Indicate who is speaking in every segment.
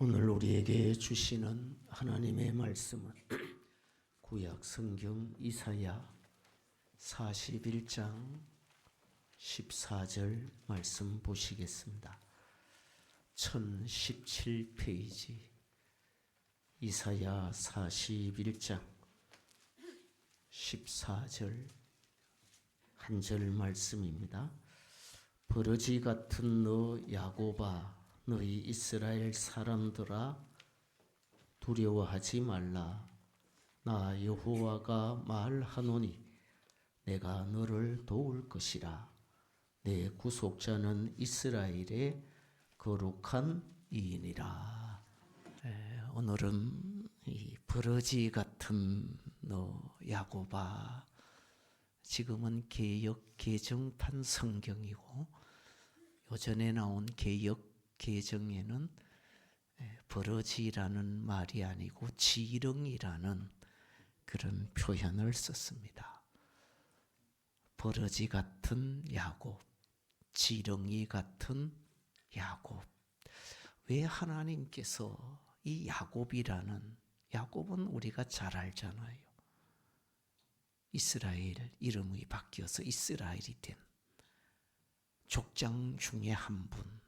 Speaker 1: 오늘 우리에게 주시는 하나님의 말씀은 구약 성경 이사야 41장 14절 말씀 보시겠습니다. 1017페이지 이사야 41장 14절 한 절 말씀입니다. 버러지 같은 너 야곱아, 너희 이스라엘 사람들아, 두려워하지 말라. 나 여호와가 말하노니 내가 너를 도울 것이라. 내 구속자는 이스라엘의 거룩한 이인이라. 오늘은 이 버러지 같은 너 야곱아, 지금은 개역 개정판 성경이고 요전에 나온 개역 개정에는 버러지라는 말이 아니고 지렁이라는 그런 표현을 썼습니다. 버러지 같은 야곱, 지렁이 같은 야곱. 왜 하나님께서 이 야곱은 우리가 잘 알잖아요. 이스라엘 이름이 바뀌어서 이스라엘이 된 족장 중에 한 분,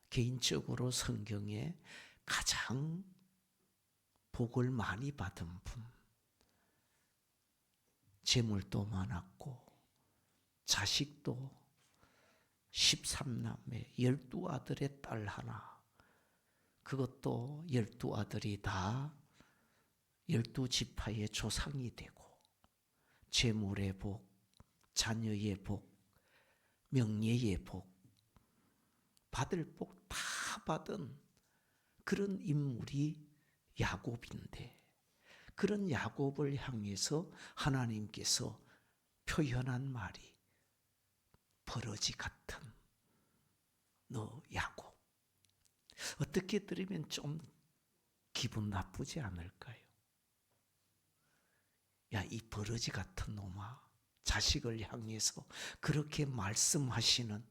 Speaker 1: 개인적으로 성경에 가장 복을 많이 받은 분, 재물도 많았고 자식도 13남매 12아들의 딸 하나, 그것도 12아들이 다 12지파의 조상이 되고 재물의 복, 자녀의 복, 명예의 복, 받을 복 다 받은 그런 인물이 야곱인데, 그런 야곱을 향해서 하나님께서 표현한 말이 버러지 같은 너 야곱. 어떻게 들으면 좀 기분 나쁘지 않을까요? 야, 이 버러지 같은 놈아, 자식을 향해서 그렇게 말씀하시는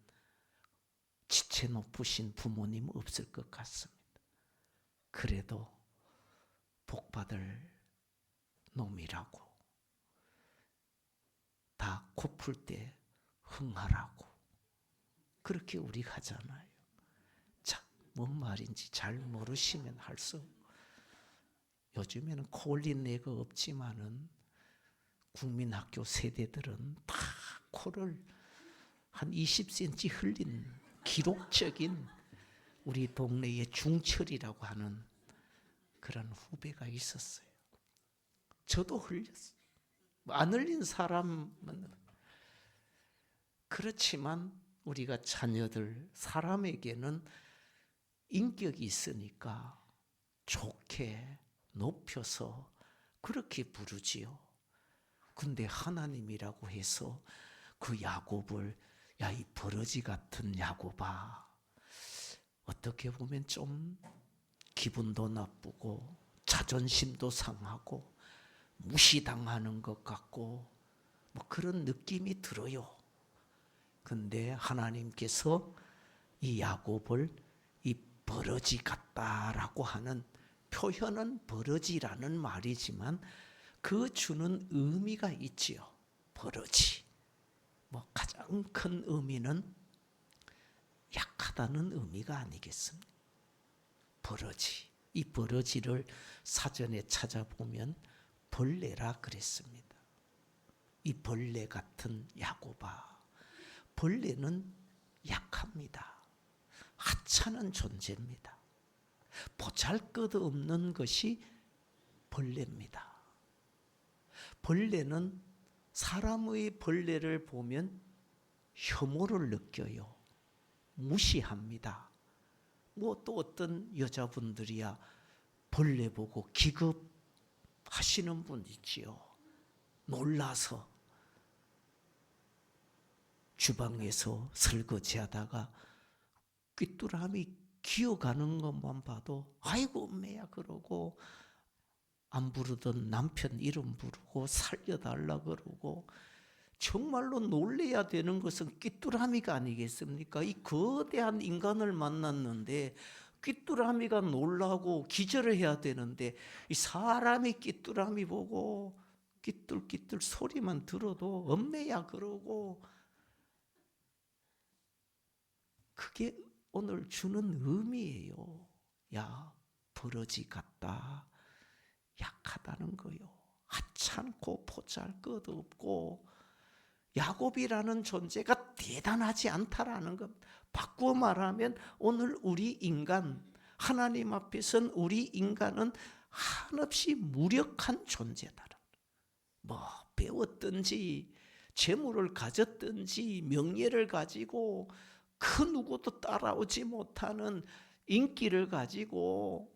Speaker 1: 지체 높으신 부모님 없을 것 같습니다. 그래도 복받을 놈이라고, 다 코 풀 때 흥하라고 그렇게 우리가 하잖아요. 참, 뭔 말인지 잘 모르시면 할 수. 요즘에는 코 올린 애가 없지만은 국민학교 세대들은 다 코를 한 20cm 흘린 기록적인 우리 동네의 중철이라고 하는 그런 후배가 있었어요. 저도 흘렸어요. 안 흘린 사람은. 그렇지만 우리가 자녀들, 사람에게는 인격이 있으니까 좋게 높여서 그렇게 부르지요. 근데 하나님이라고 해서 그 야곱을, 야, 이 버러지 같은 야곱아, 어떻게 보면 좀 기분도 나쁘고 자존심도 상하고 무시당하는 것 같고 뭐 그런 느낌이 들어요. 근데 하나님께서 이 야곱을 이 버러지 같다라고 하는 표현은 버러지라는 말이지만 그 주는 의미가 있지요. 버러지. 뭐 가장 큰 의미는 약하다는 의미가 아니겠습니까? 버러지. 이 버러지를 사전에 찾아보면 벌레라 그랬습니다. 이 벌레 같은 야곱아. 벌레는 약합니다. 하찮은 존재입니다. 보잘것없는 것이 벌레입니다. 벌레는 사람의 벌레를 보면 혐오를 느껴요. 무시합니다. 뭐 또 어떤 여자분들이야 벌레 보고 기겁하시는 분 있지요. 놀라서 주방에서 설거지하다가 귀뚜라미 기어가는 것만 봐도 아이고 엄매야 그러고, 안 부르던 남편 이름 부르고 살려달라 그러고, 정말로 놀래야 되는 것은 귀뚜라미가 아니겠습니까? 이 거대한 인간을 만났는데 귀뚜라미가 놀라고 기절을 해야 되는데 이 사람이 귀뚜라미 보고 끼뚤끼뚤 소리만 들어도 엄매야 그러고, 그게 오늘 주는 의미예요. 야, 버러지 같다. 약하다는 거요. 하찮고 보잘것없고 야곱이라는 존재가 대단하지 않다라는 것. 바꾸어 말하면 오늘 우리 인간, 하나님 앞에선 우리 인간은 한없이 무력한 존재다. 뭐 배웠든지 재물을 가졌든지 명예를 가지고 그 누구도 따라오지 못하는 인기를 가지고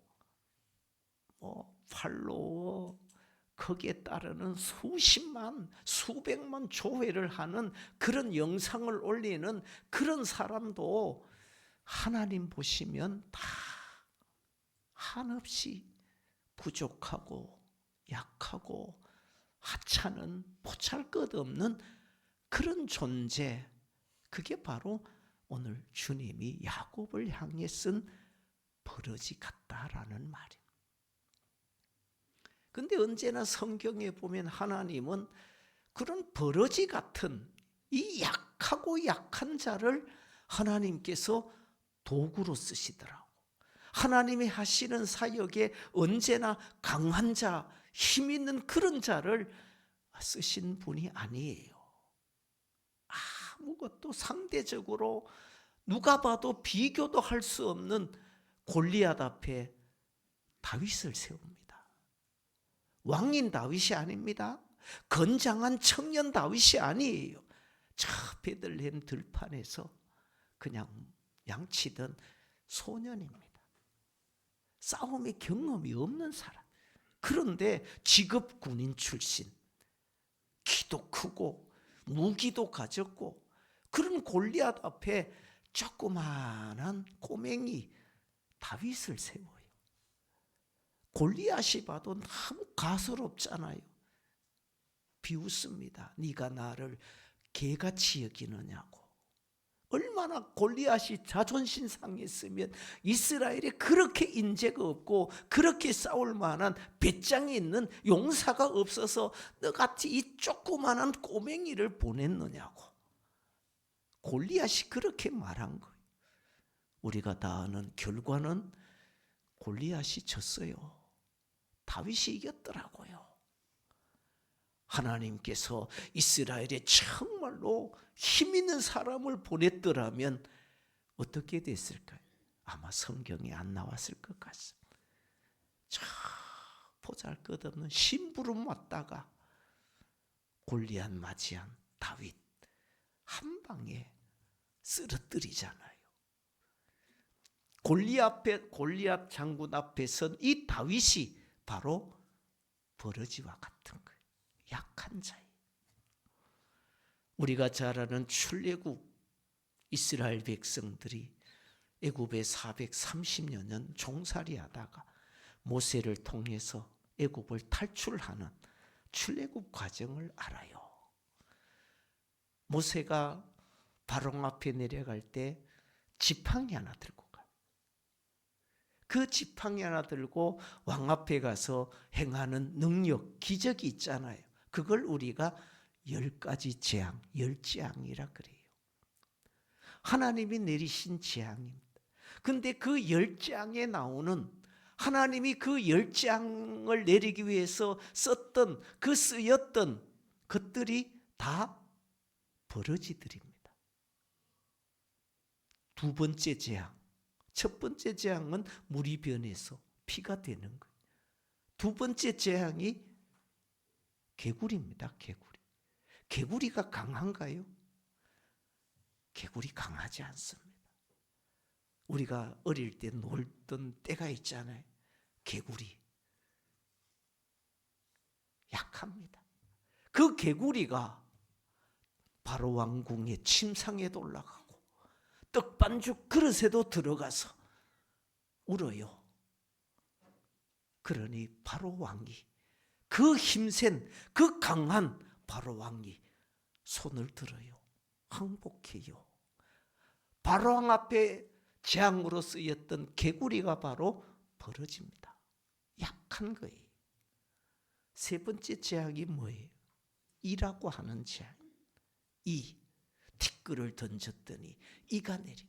Speaker 1: 팔로워, 거기에 따르는 수십만 수백만 조회를 하는 그런 영상을 올리는 그런 사람도 하나님 보시면 다 한없이 부족하고 약하고 하찮은 보잘것없는 그런 존재, 그게 바로 오늘 주님이 야곱을 향해 쓴 버러지 같다라는 말이에요. 근데 언제나 성경에 보면 하나님은 그런 버러지 같은 이 약하고 약한 자를 하나님께서 도구로 쓰시더라고. 하나님이 하시는 사역에 언제나 강한 자, 힘 있는 그런 자를 쓰신 분이 아니에요. 아무것도 상대적으로 누가 봐도 비교도 할 수 없는 골리앗 앞에 다윗을 세웁니다. 왕인 다윗이 아닙니다. 건장한 청년 다윗이 아니에요. 저 베들레헴 들판에서 그냥 양치던 소년입니다. 싸움의 경험이 없는 사람. 그런데 직업 군인 출신, 키도 크고 무기도 가졌고 그런 골리앗 앞에 조그마한 꼬맹이 다윗을 세워요. 골리앗이 봐도 너무 가소롭잖아요. 비웃습니다. 네가 나를 개같이 여기느냐고. 얼마나 골리앗이 자존심 상했으면 이스라엘에 그렇게 인재가 없고 그렇게 싸울 만한 배짱이 있는 용사가 없어서 너같이 이 조그만한 꼬맹이를 보냈느냐고. 골리앗이 그렇게 말한 거예요. 우리가 다 아는 결과는 골리앗이 졌어요. 다윗이 이겼더라고요. 하나님께서 이스라엘에 정말로 힘 있는 사람을 보냈더라면 어떻게 됐을까요? 아마 성경에 안 나왔을 것 같습니다. 저 보잘것없는 심부름 왔다가 골리앗 맞이한 다윗 한 방에 쓰러뜨리잖아요. 골리앗 장군 앞에 선 이 다윗이 바로 버러지와 같은 거예요. 약한 자예요. 우리가 잘 아는 출애굽, 이스라엘 백성들이 애굽에 430여 년 종살이하다가 모세를 통해서 애굽을 탈출하는 출애굽 과정을 알아요. 모세가 바로 앞에 내려갈 때 지팡이 하나 들고 가요. 그 지팡이 하나 들고 왕 앞에 가서 행하는 능력, 기적이 있잖아요. 그걸 우리가 10가지 재앙, 10재앙이라 그래요. 하나님이 내리신 재앙입니다. 근데 그 10재앙에 나오는, 하나님이 그 10재앙을 내리기 위해서 쓰였던 것들이 다 버러지들입니다. 두 번째 재앙, 첫 번째 재앙은 물이 변해서 피가 되는 거예요. 두 번째 재앙이 개구리입니다. 개구리가 강한가요? 개구리 강하지 않습니다. 우리가 어릴 때 놀던 때가 있잖아요. 개구리 약합니다. 그 개구리가 바로 왕궁의 침상에도 올라가고 떡반죽 그릇에도 들어가서 울어요. 그러니 바로 왕이, 그 힘센, 그 강한 바로 왕이 손을 들어요. 항복해요. 바로 왕 앞에 재앙으로 쓰였던 개구리가 바로 벌어집니다. 약한 거예요. 세 번째 재앙이 뭐예요? 이라고 하는 재앙. 이 티끌을 던졌더니 이가 내린.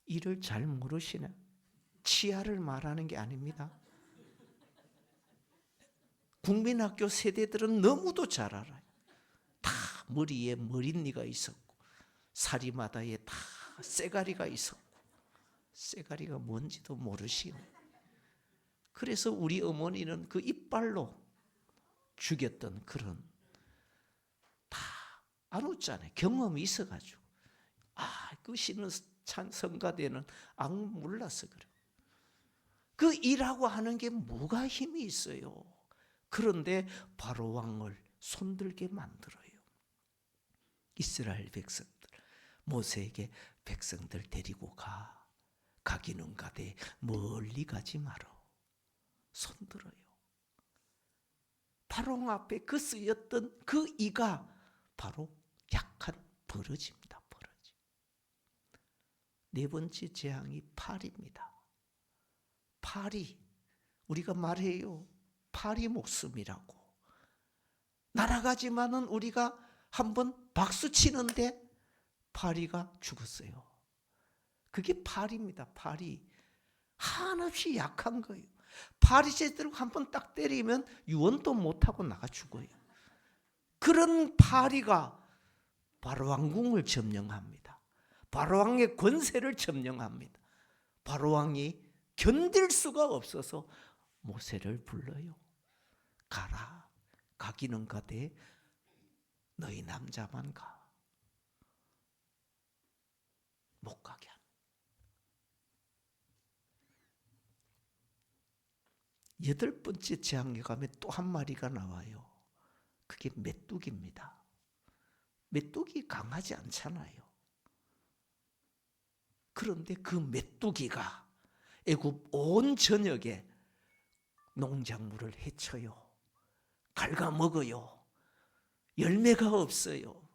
Speaker 1: 이를 잘 모르시나? 치아를 말하는 게 아닙니다. 국민학교 세대들은 너무도 잘 알아요. 다 머리에 머릿니가 있었고 사리마다에 다 쇠가리가 있었고, 쇠가리가 뭔지도 모르시네. 그래서 우리 어머니는 그 이빨로 죽였던 그런, 다 안 웃잖아요. 경험이 있어가지고. 그 신은 성가대는 악 몰라서 그래. 그 일하고 하는 게 뭐가 힘이 있어요. 그런데 바로 왕을 손들게 만들어요. 이스라엘 백성들, 모세에게 백성들 데리고 가기는 가되 멀리 가지 마라. 손들어요. 바로 앞에 그 쓰였던 그 이가 바로 약한 버러지입니다. 버러지. 네 번째 재앙이 팔입니다. 팔이, 우리가 말해요. 팔이 목숨이라고. 날아가지만은 우리가 한번 박수 치는데 파리가 죽었어요. 그게 팔입니다. 팔이 한없이 약한 거예요. 파리새들 한번 딱 때리면 유언도 못하고 나가 죽어요. 그런 파리가 바로왕궁을 점령합니다. 바로왕의 권세를 점령합니다. 바로왕이 견딜 수가 없어서 모세를 불러요. 가라. 가기는 가되 너희 남자만 가. 못 가게 합니다. 여덟 번째 재앙에 가면 또 한 마리가 나와요. 그게 메뚜기입니다. 메뚜기 강하지 않잖아요. 그런데 그 메뚜기가 애굽 온 전역에 농작물을 해쳐요. 갉아먹어요. 열매가 없어요.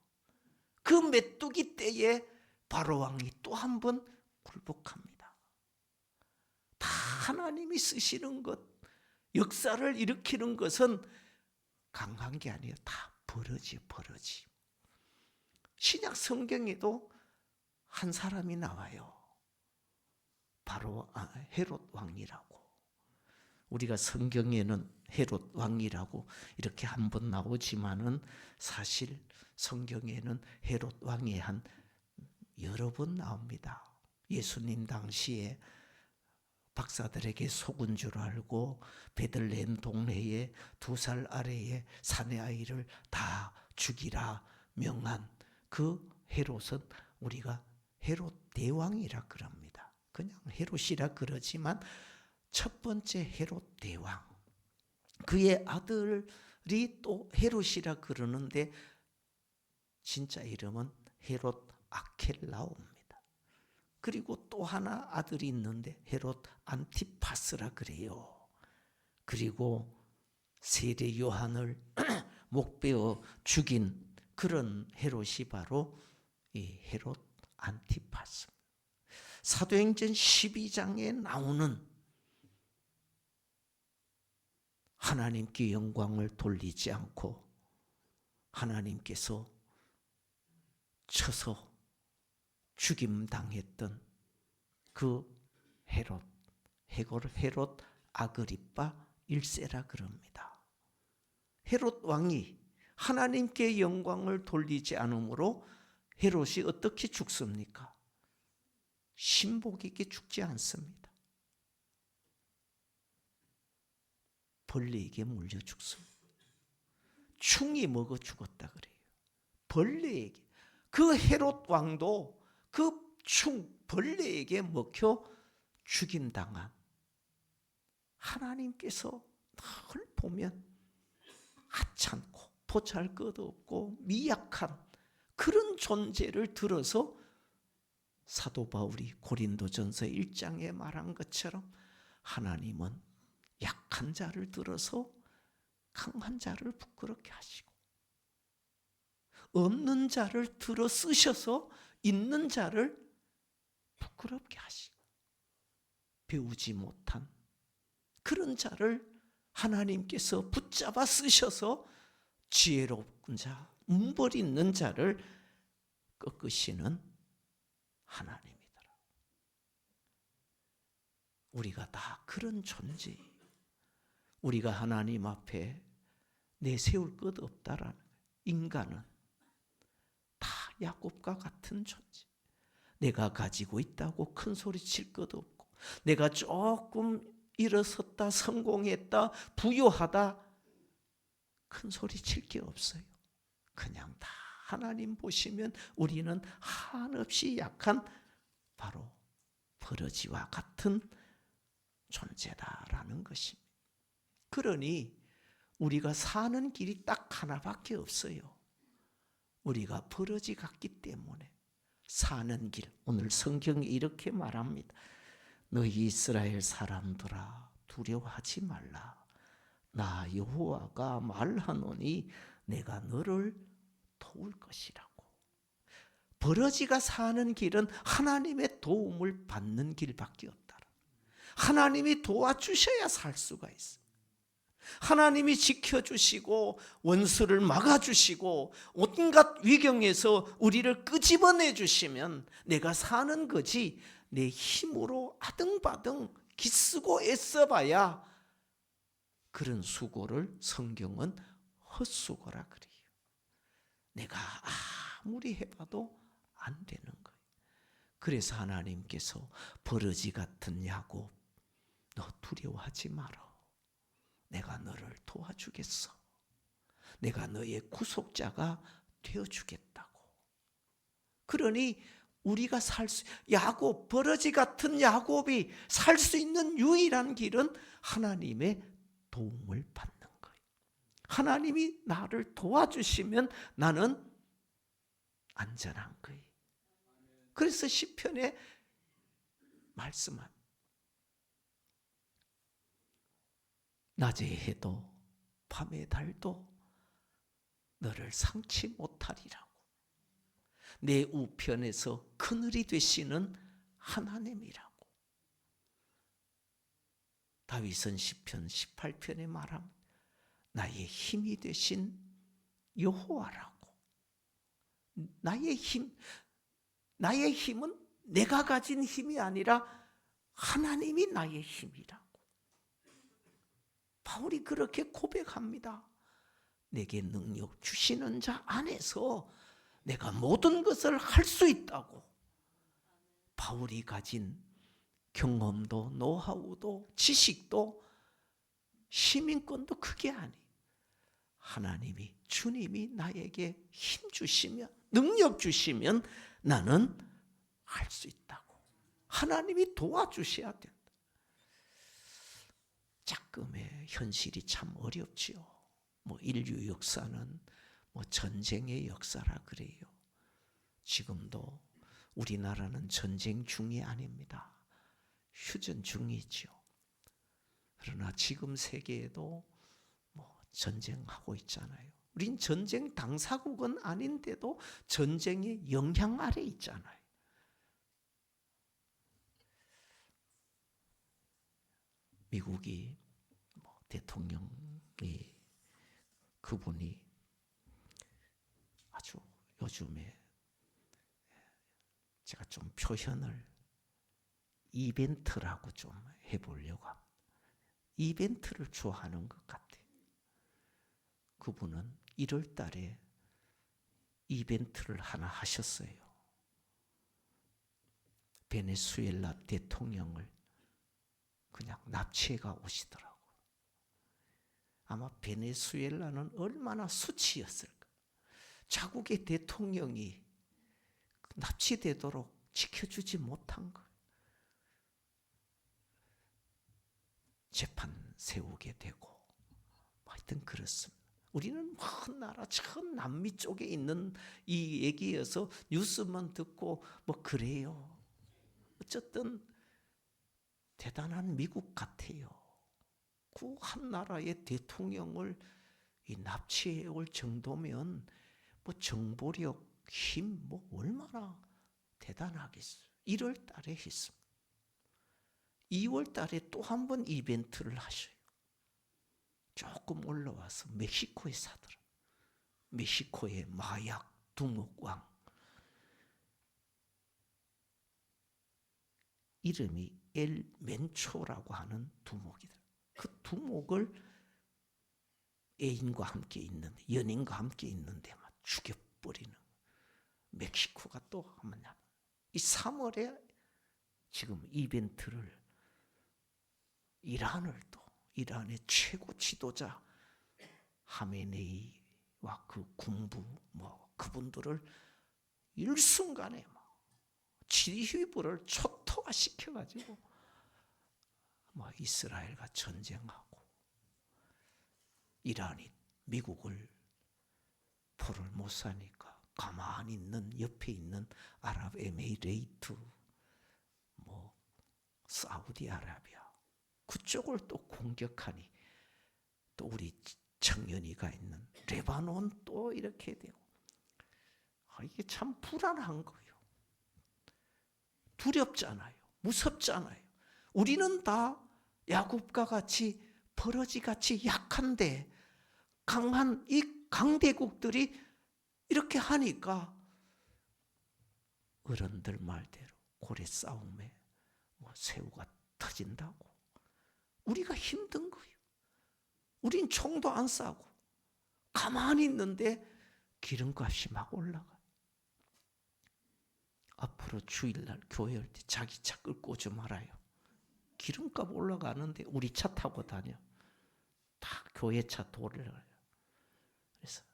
Speaker 1: 그 메뚜기 때에 바로왕이 또 한 번 굴복합니다. 다 하나님이 쓰시는 것, 역사를 일으키는 것은 강한 게 아니에요. 다 버러지. 신약 성경에도 한 사람이 나와요. 바로 헤롯 왕이라고. 우리가 성경에는 헤롯 왕이라고 이렇게 한 번 나오지만은 사실 성경에는 헤롯 왕이 한 여러 번 나옵니다. 예수님 당시에 박사들에게 속은 줄 알고 베들레헴 동네에 2살 아래의 사내 아이를 다 죽이라 명한 그 헤롯은 우리가 헤롯 대왕이라 그럽니다. 그냥 헤롯이라 그러지만 첫 번째 헤롯 대왕, 그의 아들이 또 헤롯이라 그러는데 진짜 이름은 헤롯 아켈라오입니다. 그리고 또 하나 아들이 있는데 헤롯 안티파스라 그래요. 그리고 세례 요한을 목베어 죽인 그런 헤롯이 바로 이 헤롯 안티파스. 사도행전 12장에 나오는 하나님께 영광을 돌리지 않고 하나님께서 쳐서 죽임 당했던 그 헤롯 아그리빠 1세라 그럽니다. 헤롯 왕이 하나님께 영광을 돌리지 않으므로 헤롯이 어떻게 죽습니까? 신복 있게 죽지 않습니다. 벌레에게 물려 죽습니다. 충이 먹어 죽었다 그래요. 벌레에게. 그 헤롯 왕도 그 벌레에게 먹혀 죽임당한, 하나님께서 늘 보면 하찮고 보잘것없고 미약한 그런 존재를 들어서 사도 바울이 고린도전서 1장에 말한 것처럼 하나님은 약한 자를 들어서 강한 자를 부끄럽게 하시고 없는 자를 들어 쓰셔서 있는 자를 부끄럽게 부끄럽게 하시고 배우지 못한 그런 자를 하나님께서 붙잡아 쓰셔서 지혜로운 자, 문벌 있는 자를 꺾으시는 하나님이더라. 우리가 다 그런 존재, 우리가 하나님 앞에 내세울 것 없다라는 거예요. 인간은 다 야곱과 같은 존재. 내가 가지고 있다고 큰 소리 칠 것 없고, 내가 조금 일어섰다, 성공했다, 부유하다 큰 소리 칠 게 없어요. 그냥 다 하나님 보시면 우리는 한없이 약한 바로 버러지와 같은 존재다라는 것입니다. 그러니 우리가 사는 길이 딱 하나밖에 없어요. 우리가 버러지 같기 때문에 사는 길, 오늘 성경이 이렇게 말합니다. 너희 이스라엘 사람들아 두려워하지 말라. 나 여호와가 말하노니 내가 너를 도울 것이라고. 버러지가 사는 길은 하나님의 도움을 받는 길밖에 없다. 하나님이 도와주셔야 살 수가 있어. 하나님이 지켜주시고 원수를 막아주시고 온갖 위경에서 우리를 끄집어내 주시면 내가 사는 거지, 내 힘으로 아등바등 기쓰고 애써봐야 그런 수고를 성경은 헛수고라 그래요. 내가 아무리 해봐도 안 되는 거예요. 그래서 하나님께서 버러지 같은 야곱, 너 두려워하지 마라. 내가 너를 도와주겠어. 내가 너의 구속자가 되어주겠다고. 그러니 우리가 야곱, 버러지 같은 야곱이 살 수 있는 유일한 길은 하나님의 도움을 받는 거예요. 하나님이 나를 도와주시면 나는 안전한 거예요. 그래서 시편에 말씀합니다. 낮의 해도 밤의 달도 너를 상치 못하리라고. 내 우편에서 그늘이 되시는 하나님이라고. 다윗은 시편 18편에 말합니다. 나의 힘이 되신 여호와라고. 나의 힘은 내가 가진 힘이 아니라 하나님이 나의 힘이라고. 바울이 그렇게 고백합니다. 내게 능력 주시는 자 안에서 내가 모든 것을 할 수 있다고. 바울이 가진 경험도 노하우도 지식도 시민권도 그게 아니에요. 하나님이, 주님이 나에게 힘 주시면, 능력 주시면 나는 할 수 있다고. 하나님이 도와주셔야 된다. 작금의 현실이 참 어렵지요. 인류 역사는 전쟁의 역사라 그래요. 지금도 우리나라는 전쟁 중이 아닙니다. 휴전 중이죠. 그러나 지금 세계에도 전쟁하고 있잖아요. 우린 전쟁 당사국은 아닌데도 전쟁의 영향 아래 있잖아요. 미국이 대통령이 그분이 아주 요즘에 제가 좀 표현을 이벤트라고 좀 해보려고 합니다. 이벤트를 좋아하는 것 같아요. 그분은 1월 달에 이벤트를 하나 하셨어요. 베네수엘라 대통령을 그냥 납치해가 오시더라고요. 아마 베네수엘라는 얼마나 수치였을까. 자국의 대통령이 납치되도록 지켜주지 못한 것. 재판 세우게 되고 하여튼 그렇습니다. 우리는 먼 나라 저 남미 쪽에 있는 이 얘기여서 뉴스만 듣고 그래요. 어쨌든 대단한 미국 같아요. 그 한 나라의 대통령을 납치해 올 정도면 정보력, 힘 얼마나 대단하겠어요. 1월 달에 했습니다. 2월 달에 또 한 번 이벤트를 하셔요. 조금 올라와서 멕시코에 사더라. 멕시코의 마약 두목왕. 이름이 엘 멘초라고 하는 두목이다. 그 두목을 애인과 함께 있는데, 연인과 함께 있는데 막 죽여버리는. 멕시코가 또 하면 이 3월에 지금 이벤트를 이란의 최고 지도자 하메네이와 그 군부 그분들을 일순간에 지휘부를 초토화시켜가지고 이스라엘과 전쟁하고, 이란이 미국을 포를 못 사니까 가만히 있는 옆에 있는 아랍에미레이트, 사우디아라비아 그쪽을 또 공격하니, 또 우리 청년이가 있는 레바논 또 이렇게 되고, 이게 참 불안한 거예요. 두렵잖아요. 무섭잖아요. 우리는 다 야곱과 같이 버러지같이 약한데 강한 이 강대국들이 이렇게 하니까 어른들 말대로 고래 싸움에 새우가 터진다고. 우리가 힘든 거예요. 우린 총도 안 쏴고 가만히 있는데 기름값이 막 올라가. 앞으로 주일날 교회 올 때 자기 차 끌고 오지 말아요. 기름값 올라가는데 우리 차 타고 다녀. 다 교회 차 돌려요. 그래서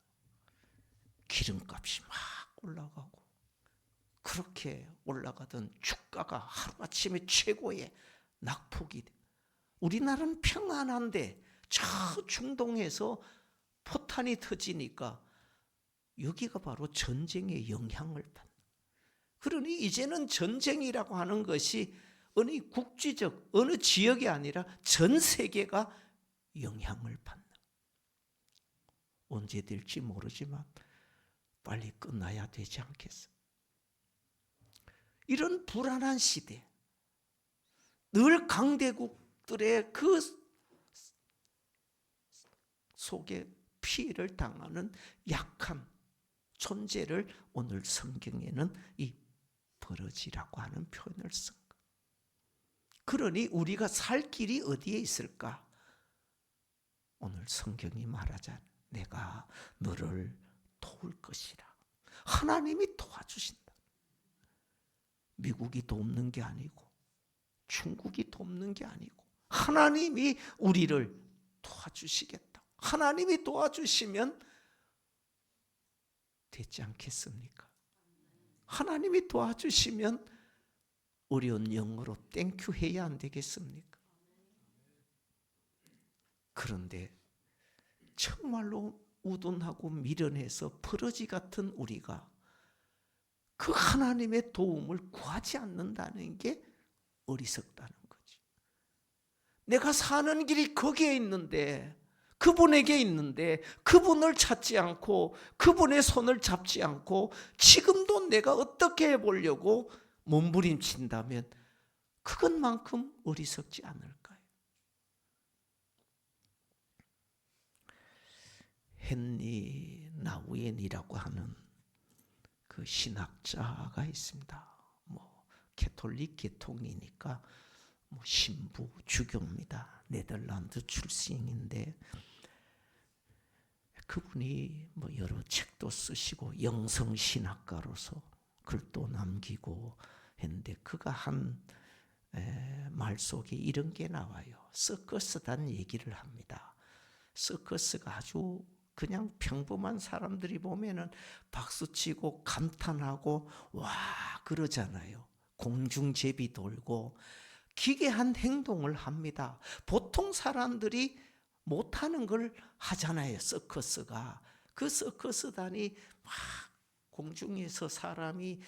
Speaker 1: 기름값이 막 올라가고, 그렇게 올라가던 주가가 하루아침에 최고의 낙폭이 돼. 우리나라는 평안한데 저 중동에서 포탄이 터지니까 여기가 바로 전쟁의 영향을 받는. 그러니 이제는 전쟁이라고 하는 것이 어느 국지적 어느 지역이 아니라 전 세계가 영향을 받는. 언제 될지 모르지만 빨리 끝나야 되지 않겠어? 이런 불안한 시대, 늘 강대국들의 그 속에 피해를 당하는 약한 존재를 오늘 성경에는 이 버러지라고 하는 표현을 쓴 거. 그러니 우리가 살 길이 어디에 있을까? 오늘 성경이 말하잖아. 내가 너를 도울 것이라. 하나님이 도와주신다. 미국이 돕는 게 아니고 중국이 돕는 게 아니고 하나님이 우리를 도와주시겠다. 하나님이 도와주시면 되지 않겠습니까? 하나님이 도와주시면 어려운 영어로 땡큐 해야 안 되겠습니까? 그런데 정말로 우둔하고 미련해서 버러지 같은 우리가 그 하나님의 도움을 구하지 않는다는 게 어리석다는 거지. 내가 사는 길이 거기에 있는데, 그분에게 있는데 그분을 찾지 않고 그분의 손을 잡지 않고 지금도 내가 어떻게 해보려고 몸부림친다면 그것만큼 어리석지 않을까요? 헨리 나우엔이라고 하는 그 신학자가 있습니다. 캐톨릭 계통이니까 신부 주교입니다. 네덜란드 출신인데 그분이 여러 책도 쓰시고 영성신학가로서 글도 남기고 했는데, 그가 한 말 속에 이런 게 나와요. 서커스단 얘기를 합니다. 서커스가 아주 그냥 평범한 사람들이 보면은 박수치고 감탄하고 와 그러잖아요. 공중제비 돌고 기괴한 행동을 합니다. 보통 사람들이 못하는 걸 하잖아요. 서커스가. 그 서커스단이 막 공중에서 사람이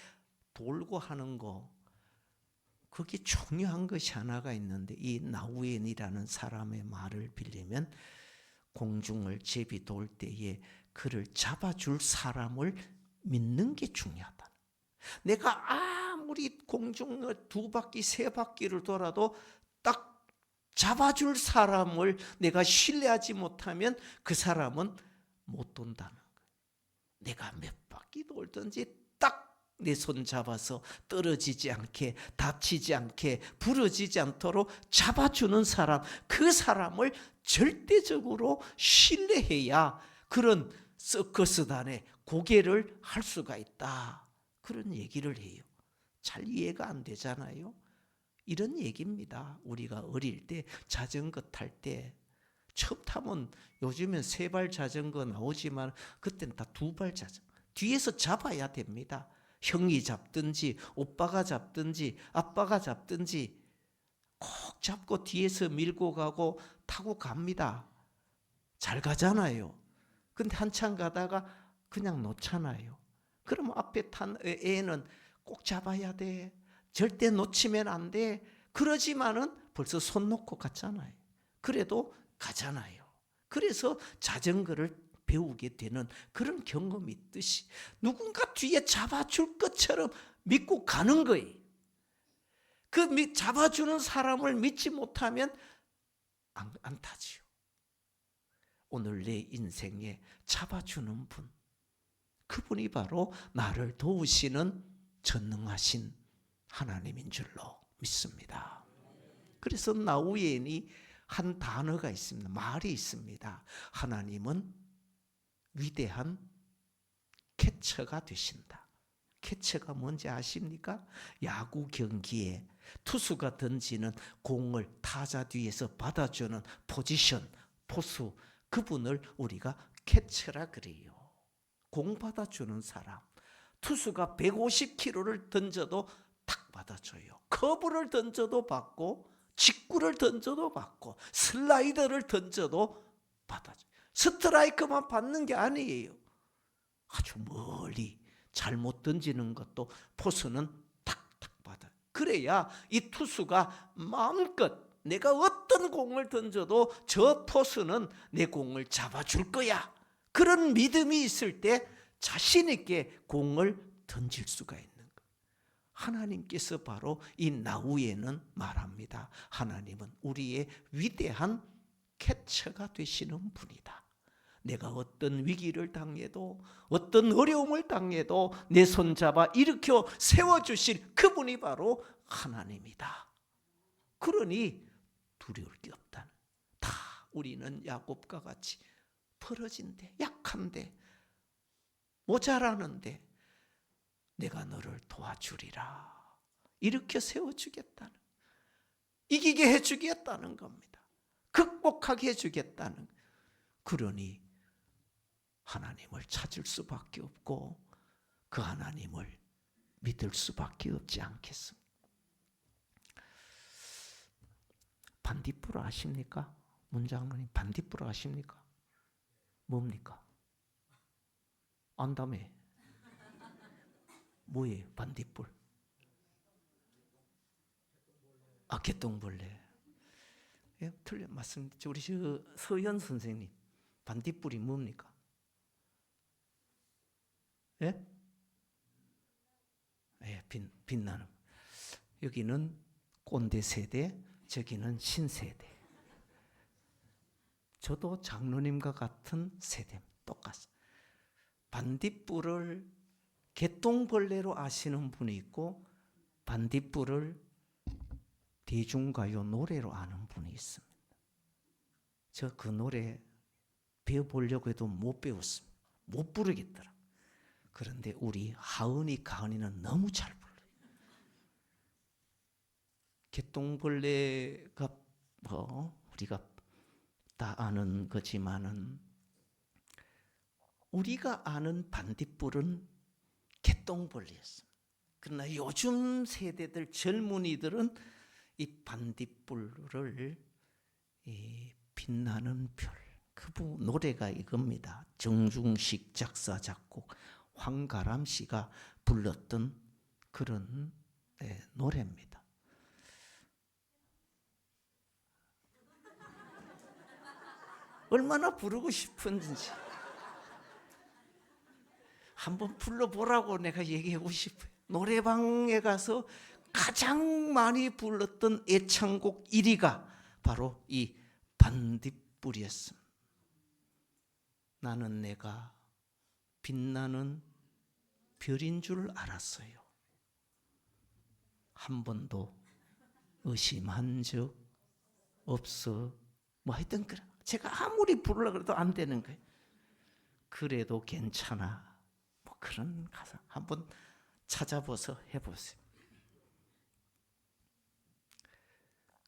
Speaker 1: 돌고 하는 거, 그게 중요한 것이 하나가 있는데, 이 나우엔이라는 사람의 말을 빌리면 공중을 제비 돌 때에 그를 잡아줄 사람을 믿는 게 중요하다. 내가 아무리 공중을 2바퀴 3바퀴를 돌아도 딱 잡아줄 사람을 내가 신뢰하지 못하면 그 사람은 못 돈다는 거예요. 내가 몇 바퀴 돌든지 딱 내 손 잡아서 떨어지지 않게, 다치지 않게, 부러지지 않도록 잡아주는 사람, 그 사람을 절대적으로 신뢰해야 그런 서커스단에 고개를 할 수가 있다. 그런 얘기를 해요. 잘 이해가 안 되잖아요. 이런 얘기입니다. 우리가 어릴 때 자전거 탈 때 처음 타면 요즘엔 3발 자전거 나오지만 그때는 다 2발 자전거. 뒤에서 잡아야 됩니다. 형이 잡든지 오빠가 잡든지 아빠가 잡든지 꼭 잡고 뒤에서 밀고 가고 타고 갑니다. 잘 가잖아요. 근데 한참 가다가 그냥 놓잖아요. 그럼 앞에 탄 애는 꼭 잡아야 돼. 절대 놓치면 안 돼. 그러지만은 벌써 손 놓고 갔잖아요. 그래도 가잖아요. 그래서 자전거를 배우게 되는 그런 경험이 있듯이 누군가 뒤에 잡아줄 것처럼 믿고 가는 거예요. 그 잡아주는 사람을 믿지 못하면 안 타지요. 오늘 내 인생에 잡아주는 분, 그분이 바로 나를 도우시는 전능하신 하나님인 줄로 믿습니다. 그래서 나우엔이 한 단어가 있습니다. 말이 있습니다. 하나님은 위대한 캐쳐가 되신다. 캐쳐가 뭔지 아십니까? 야구 경기에 투수가 던지는 공을 타자 뒤에서 받아주는 포지션, 포수, 그분을 우리가 캐쳐라 그래요. 공 받아주는 사람. 투수가 150km를 던져도 탁 받아줘요. 커브를 던져도 받고, 직구를 던져도 받고, 슬라이더를 던져도 받아줘요. 스트라이크만 받는 게 아니에요. 아주 멀리 잘못 던지는 것도 포수는 탁탁 받아요. 그래야 이 투수가 마음껏 내가 어떤 공을 던져도 저 포수는 내 공을 잡아줄 거야. 그런 믿음이 있을 때 자신 있게 공을 던질 수가 있는 거예요. 하나님께서 바로 이 나우에는 말합니다. 하나님은 우리의 위대한 캐쳐가 되시는 분이다. 내가 어떤 위기를 당해도 어떤 어려움을 당해도 내 손 잡아 일으켜 세워주실 그분이 바로 하나님이다. 그러니 두려울 게 없다는. 다 우리는 야곱과 같이 벌어진데, 약한데, 모자라는데 내가 너를 도와주리라. 일으켜 세워주겠다는, 이기게 해주겠다는 겁니다. 극복하게 해주겠다는. 그러니 하나님을 찾을 수밖에 없고 그 하나님을 믿을 수밖에 없지 않겠습니까? 반딧불 아십니까? 문장로님, 반딧불 아십니까? 뭡니까? 안다며. 뭐예요 반딧불? 개똥벌레. 예, 틀려 맞습니다. 우리 서현 선생님, 반딧불이 뭡니까? 예? 예, 빛나는. 여기는 꼰대 세대, 저기는 신세대. 저도 장로님과 같은 세대, 똑같습니다. 반딧불을 개똥벌레로 아시는 분이 있고 반딧불을 대중가요 노래로 아는 분이 있습니다. 저 그 노래 배워보려고 해도 못 배웠습니다. 못 부르겠더라. 그런데 우리 하은이, 가은이는 너무 잘 불러요. 개똥벌레가 우리가 다 아는 거지만은 우리가 아는 반딧불은 개똥벌레였습니다. 그러나 요즘 세대들, 젊은이들은 이 반딧불을 빛나는 별, 그 노래가 이겁니다. 정중식 작사 작곡, 황가람 씨가 불렀던 그런 노래입니다. 얼마나 부르고 싶은지 한번 불러보라고 내가 얘기하고 싶어요. 노래방에 가서 가장 많이 불렀던 애창곡 1위가 바로 이 반딧불이었습니다. 나는 내가 빛나는 별인 줄 알았어요. 한 번도 의심한 적 없어. 뭐 하여튼 그래. 제가 아무리 부르려고 해도 안 되는 거예요. 그래도 괜찮아. 뭐 그런 가사 한번 찾아봐서 해보세요.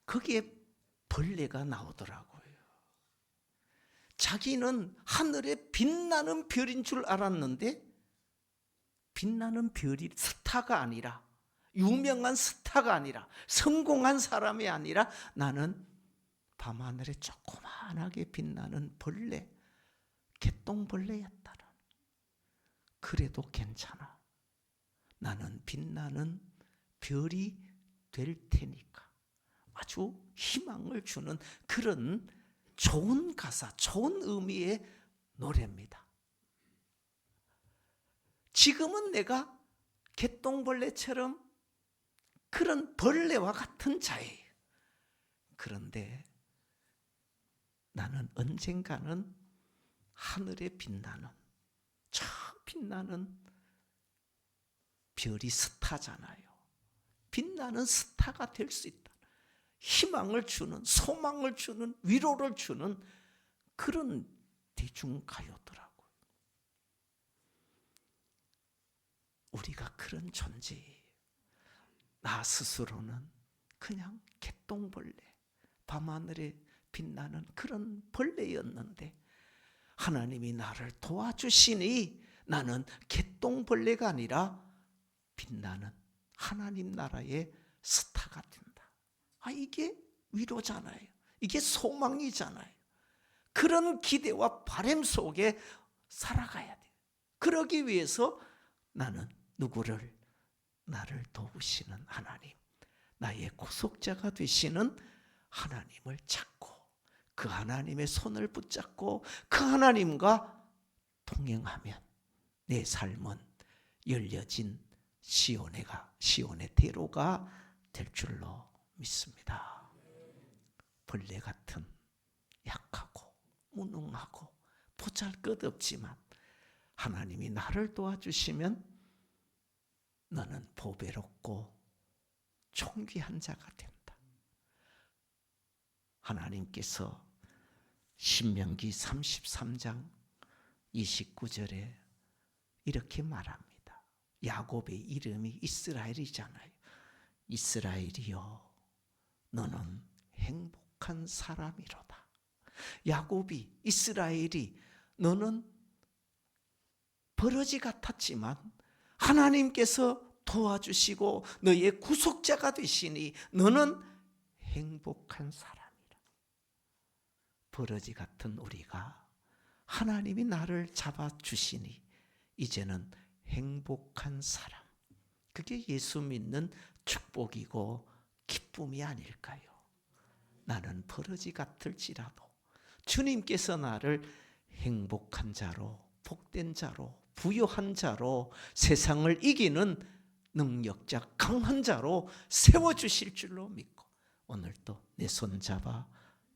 Speaker 1: 거기에 벌레가 나오더라고요. 자기는 하늘에 빛나는 별인 줄 알았는데 빛나는 별이 스타가 아니라, 유명한 스타가 아니라, 성공한 사람이 아니라 나는 밤하늘에 조그만하게 빛나는 벌레, 개똥벌레였다는. 그래도 괜찮아. 나는 빛나는 별이 될 테니까. 아주 희망을 주는 그런 좋은 가사, 좋은 의미의 노래입니다. 지금은 내가 개똥벌레처럼 그런 벌레와 같은 자예요. 그런데 나는 언젠가는 하늘에 빛나는, 저 빛나는 별이 스타잖아요. 빛나는 스타가 될 수 있다. 희망을 주는, 소망을 주는, 위로를 주는 그런 대중가요더라고요. 우리가 그런 존재예요. 나 스스로는 그냥 개똥벌레, 밤하늘에 빛나는 그런 벌레였는데 하나님이 나를 도와주시니 나는 개똥벌레가 아니라 빛나는 하나님 나라의 스타가 된다. 이게 위로잖아요. 이게 소망이잖아요. 그런 기대와 바람 속에 살아가야 돼요. 그러기 위해서 나는 누구를? 나를 도우시는 하나님, 나의 구속자가 되시는 하나님을 찾고 그 하나님의 손을 붙잡고 그 하나님과 동행하면 내 삶은 열려진 시온의 대로가 될 줄로 믿습니다. 벌레 같은 약하고 무능하고 보잘것없지만 하나님이 나를 도와주시면 너는 보배롭고 존귀한 자가 된다. 하나님께서 신명기 33장 29절에 이렇게 말합니다. 야곱의 이름이 이스라엘이잖아요. 이스라엘이여, 너는 행복한 사람이로다. 야곱이, 이스라엘이, 너는 버러지 같았지만 하나님께서 도와주시고 너의 구속자가 되시니 너는 행복한 사람이라. 버러지 같은 우리가 하나님이 나를 잡아주시니 이제는 행복한 사람. 그게 예수 믿는 축복이고 기쁨이 아닐까요? 나는 버러지 같을지라도 주님께서 나를 행복한 자로, 복된 자로, 부유한 자로, 세상을 이기는 능력자, 강한 자로 세워주실 줄로 믿고 오늘도 내 손잡아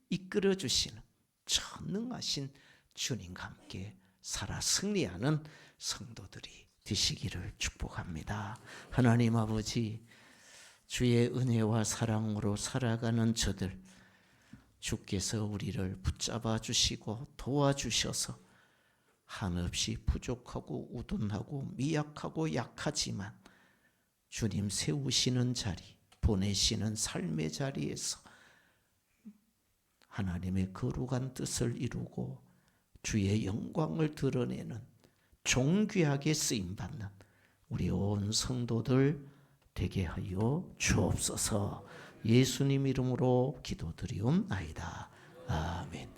Speaker 1: 이끌어주시는 전능하신 주님과 함께 살아 승리하는 성도들이 되시기를 축복합니다. 하나님 아버지, 주의 은혜와 사랑으로 살아가는 저들, 주께서 우리를 붙잡아 주시고 도와주셔서 한없이 부족하고 우둔하고 미약하고 약하지만 주님 세우시는 자리, 보내시는 삶의 자리에서 하나님의 거룩한 뜻을 이루고 주의 영광을 드러내는 존귀하게 쓰임받는 우리 온 성도들 되게 하여 주옵소서. 예수님 이름으로 기도드리옵나이다. 아멘.